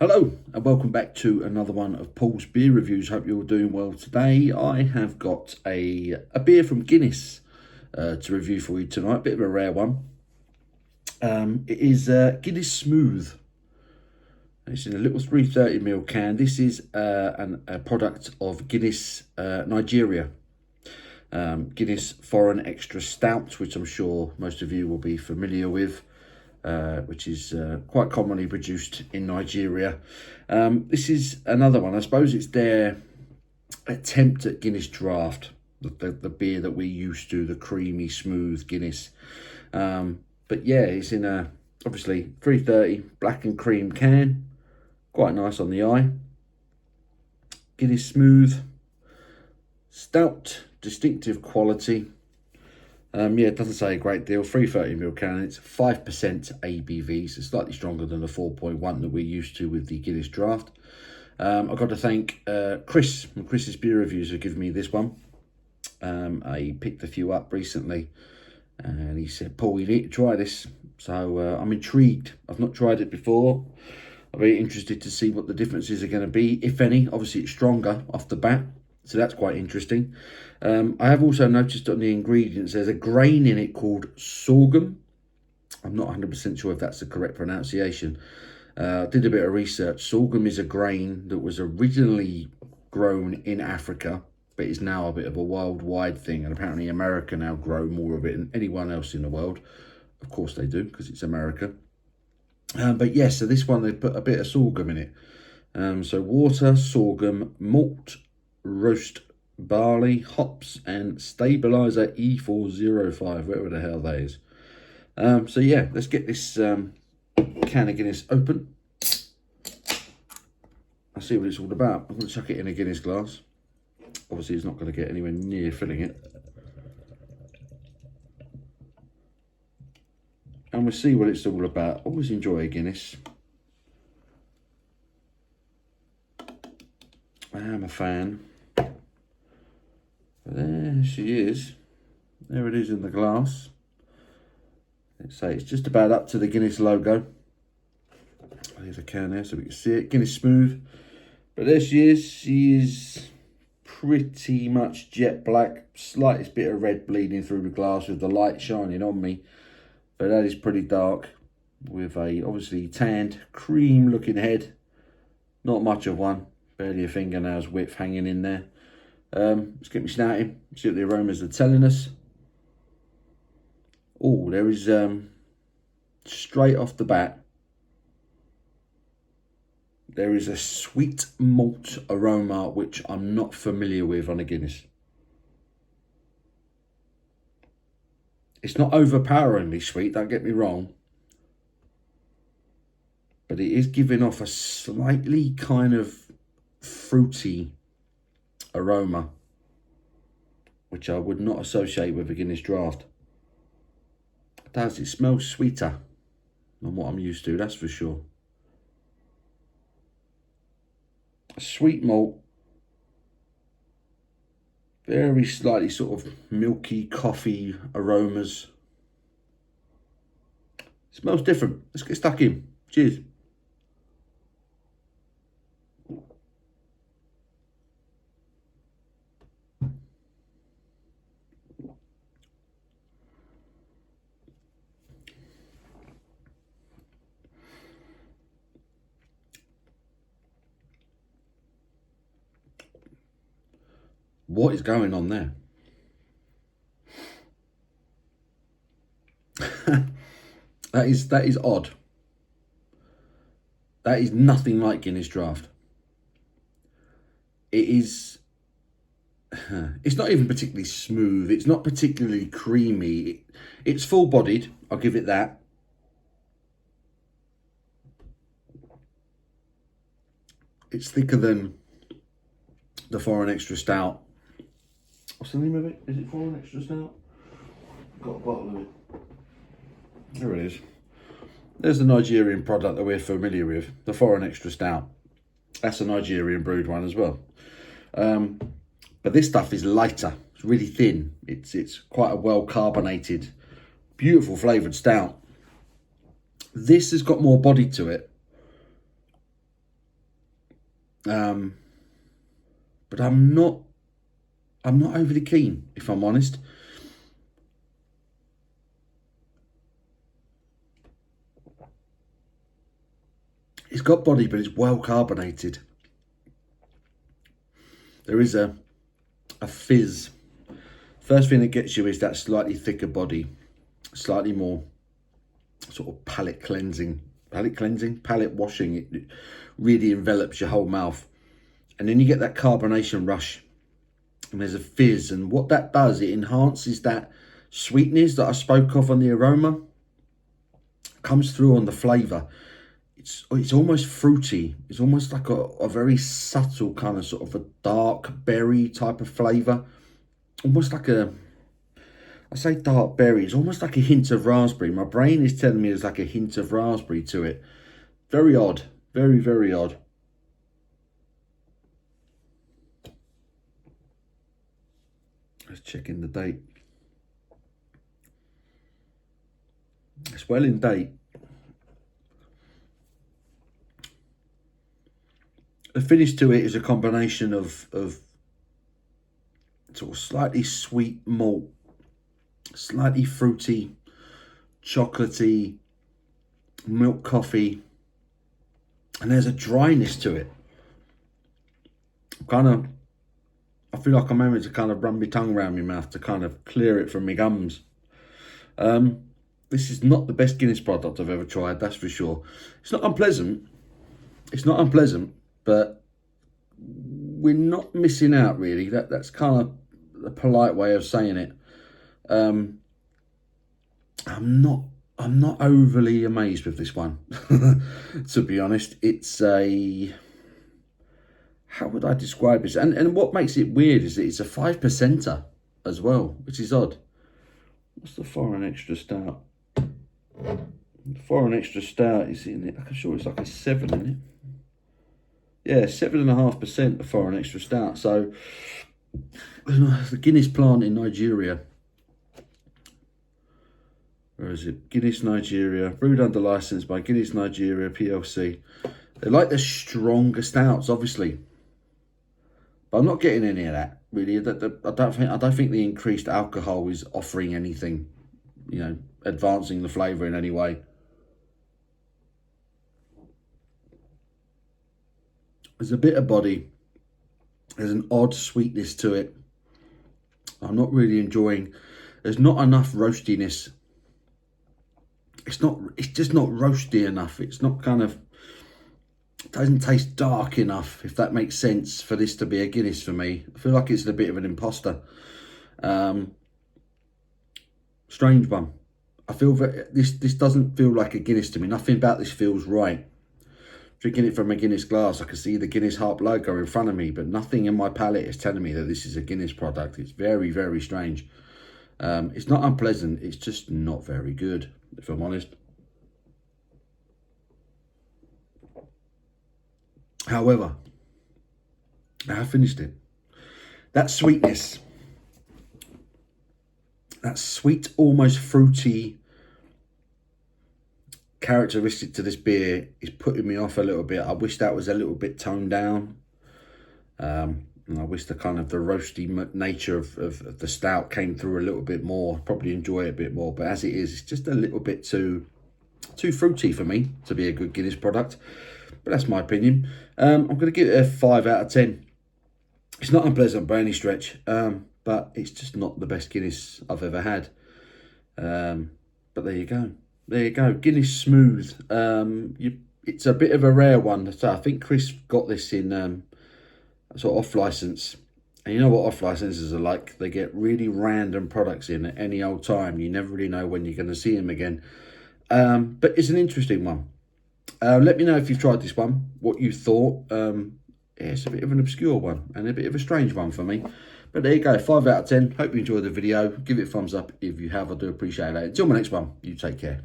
Hello and welcome back to another one of Paul's beer reviews. Hope you're all doing well today. I have got a beer from Guinness to review for you tonight. Bit of a rare one. It is Guinness Smooth. It's in a little 330ml can. This is a product of Guinness Nigeria. Guinness Foreign Extra Stout, which I'm sure most of you will be familiar with. Which is quite commonly produced in Nigeria. This is another one. I suppose it's their attempt at Guinness Draft, the beer that we're used to, the creamy, smooth Guinness. But yeah, it's in a, obviously, 330 black and cream can. Quite nice on the eye. Guinness Smooth. Stout, distinctive quality. Yeah, it doesn't say a great deal. 330ml can. It's 5% ABV, so slightly stronger than the 4.1 that we're used to with the Guinness Draft. I've got to thank Chris from Chris's Beer Reviews for giving me this one. I picked a few up recently, and he said, "Paul, you need to try this." So I'm intrigued. I've not tried it before. I'm very interested to see what the differences are going to be, if any. Obviously, it's stronger off the bat, so that's quite interesting. I have also noticed on the ingredients there's a grain in it called sorghum. I'm not 100% sure if that's the correct pronunciation. I did a bit of research. Sorghum is a grain that was originally grown in Africa, but is now a bit of a worldwide thing. And apparently America now grow more of it than anyone else in the world. Of course they do, because it's America. But yes, so this one they put a bit of sorghum in it. So water, sorghum, malt, roast barley, hops, and stabilizer E405, whatever the hell that is. So yeah, let's get this can of Guinness open. I'll see what it's all about. I'm going to chuck it in a Guinness glass. Obviously it's not going to get anywhere near filling it. And we'll see what it's all about. Always enjoy a Guinness. I am a fan. There she is. There it is in the glass. Let's say it's just about up to the Guinness logo. There's a can there so we can see it. Guinness Smooth. But there she is. She is pretty much jet black. Slightest bit of red bleeding through the glass with the light shining on me. But that is pretty dark. With a obviously tanned, cream looking head. Not much of one. Barely a fingernail's width hanging in there. Let's get me snouting, see what the aromas are telling us. Oh, there is, straight off the bat, there is a sweet malt aroma which I'm not familiar with on a Guinness. It's not overpoweringly sweet, don't get me wrong. But it is giving off a slightly kind of fruity aroma, which I would not associate with a Guinness Draft. It does, it smells sweeter than what I'm used to, that's for sure. Sweet malt, very slightly sort of milky coffee aromas. Smells different. Let's get stuck in. Cheers. What is going on there? That is odd. That is nothing like Guinness Draft. It is. It's not even particularly smooth. It's not particularly creamy. It's full-bodied. I'll give it that. It's thicker than the Foreign Extra Stout. What's the name of it? Is it Foreign Extra Stout? Got a bottle of it. There it is. There's the Nigerian product that we're familiar with, the Foreign Extra Stout. That's a Nigerian brewed one as well. But this stuff is lighter. It's really thin. It's quite a well carbonated, beautiful flavoured stout. This has got more body to it. But I'm not overly keen, if I'm honest. It's got body, but it's well carbonated. There is a fizz. First thing that gets you is that slightly thicker body, slightly more sort of palate washing. It really envelops your whole mouth. And then you get that carbonation rush and there's a fizz. And what that does, it enhances that sweetness that I spoke of on the aroma. Comes through on the flavour. It's almost fruity. It's almost like a very subtle kind of sort of a dark berry type of flavour. Almost like I say dark berry, it's almost like a hint of raspberry. My brain is telling me there's like a hint of raspberry to it. Very odd. Very, very odd. Let's check in the date. It's well in date. The finish to it is a combination of sort of slightly sweet malt, slightly fruity, chocolatey, milk coffee, and there's a dryness to it. I feel like I'm having to kind of run my tongue around my mouth to kind of clear it from my gums. This is not the best Guinness product I've ever tried, that's for sure. It's not unpleasant. But we're not missing out, really. That's kind of the polite way of saying it. I'm not overly amazed with this one, to be honest. It's how would I describe this? And what makes it weird is that it's a 5%er as well, which is odd. What's the foreign extra stout? The foreign extra stout is in it. I'm sure it's like a 7 in it. Yeah, 7.5% of foreign extra stout. So the Guinness plant in Nigeria. Where is it? Guinness Nigeria, brewed under license by Guinness Nigeria PLC. They like the stronger stouts, obviously, but I'm not getting any of that really. I don't think the increased alcohol is offering anything, advancing the flavour in any way. There's a bit of body. There's an odd sweetness to it. I'm not really enjoying. There's not enough roastiness. It's just not roasty enough. It's not it doesn't taste dark enough, if that makes sense, for this to be a Guinness for me. I feel like it's a bit of an imposter. Strange one. I feel that this doesn't feel like a Guinness to me. Nothing about this feels right. Drinking it from a Guinness glass, I can see the Guinness Harp logo in front of me, but nothing in my palate is telling me that this is a Guinness product. It's very, very strange. It's not unpleasant. It's just not very good, if I'm honest. However, I have finished it. That sweetness, that sweet, almost fruity characteristic to this beer is putting me off a little bit. I wish that was a little bit toned down. And I wish the kind of the roasty nature of the stout came through a little bit more. Probably enjoy it a bit more, but as it is, it's just a little bit too fruity for me to be a good Guinness product. But that's my opinion. I'm going to give it a 5 out of 10. It's not unpleasant by any stretch, but it's just not the best Guinness I've ever had. But there you go. There you go. Guinness Smooth. It's a bit of a rare one. So I think Chris got this in sort of off license. And you know what off licenses are like? They get really random products in at any old time. You never really know when you're going to see them again. But it's an interesting one. Let me know if you've tried this one, what you thought. It's a bit of an obscure one and a bit of a strange one for me. But there you go, 5 out of 10. Hope you enjoyed the video. Give it a thumbs up if you have. I do appreciate it. Until my next one, you take care.